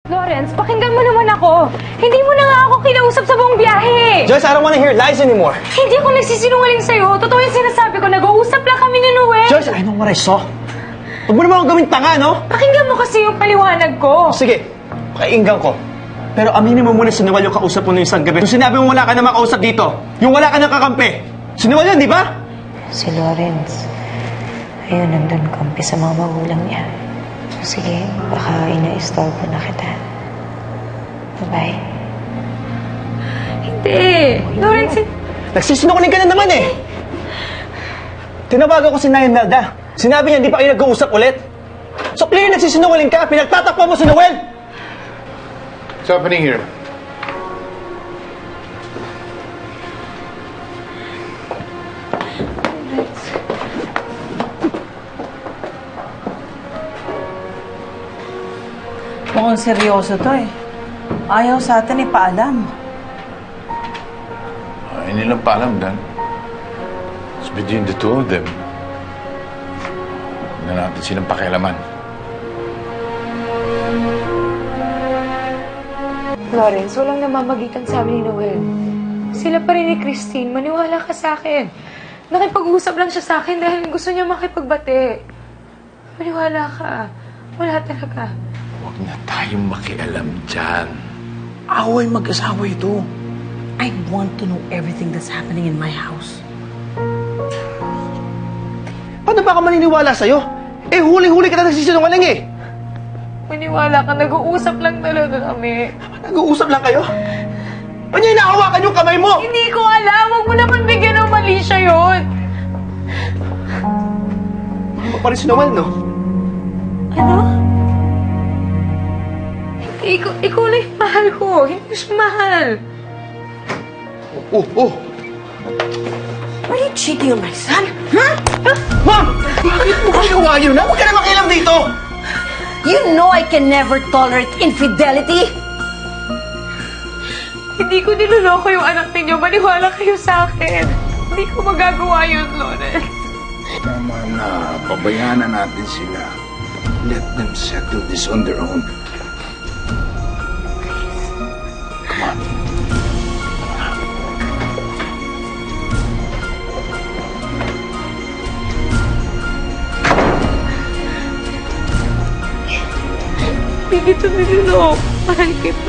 Lawrence, pakinggan mo naman ako. Hindi mo na nga ako kinausap sa buong biyahe. Joyce, I don't wanna hear lies anymore. Hindi ako nagsisinungaling sa'yo. Totoo yung sinasabi ko. Nag-uusap lang kami ni Noel. Joyce, I know what I saw. Huwag mo naman akong gawing tanga, no? Pakinggan mo kasi yung paliwanag ko. Sige, painggan ko. Pero aminin mo muna si Noel yung kausap mo na isang gabi. Yung sinabi mo wala ka na makausap dito. Yung wala ka na kakampi. Si Noel yun, di ba? Si Lawrence, ayun, nandun kampi sa mga magulang niya. Sige, baka ina-istorbo na kita. Bye-bye. Hindi. Lawrence, Nagsisinungaling ka na naman eh. Tinawagan ko si Nay Imelda. Sinabi niya hindi pa kayo nag-uusap ulit. So clear nagsisinungaling ka. Pinagtatakpan mo si Noel. What's happening here? Mukhang seryoso to eh. Ayaw sa atin ipaalam. Hindi lang paalam, Dan. It's between the two of them. Huwag na natin silang pakialaman. Lawrence, walang namamagitan sa amin ni Noel. Sila pa rin ni Christine. Maniwala ka sa akin. Nakipag-usap lang siya sa akin dahil gusto niya makipagbati. Maniwala ka. Wala talaga. Huwag na tayong makialam dyan. Away mag-asawa ito. I want to know everything that's happening in my house. Paano ba ako maniniwala sa'yo? Eh, huli-huli ka na nagsisinungaling eh. Maniwala ka. Nag-uusap lang talaga kami. Nag-uusap lang kayo? Paano niya inahawakan yung kamay mo? Hindi ko alam. Huwag mo naman bigyan ng mali siya yun. Ano pa rin si Noel, no? Ano? Ikaw na yung mahal ko. Hindi siya mahal. Oh. Are you cheating on my son? Huh? Ma'am! Bakit mo ko gawa yun, ha? Huwag ka na makialam dito! You know I can never tolerate infidelity. Hindi ko niloloko yung anak ninyo. Maniwala kayo sa akin. Hindi ko magagawa yun, Lawrence. Tama na. Pabayaan na natin sila. Let them settle this on their own. Come on. Hindi kita niloloko. Mahal kita.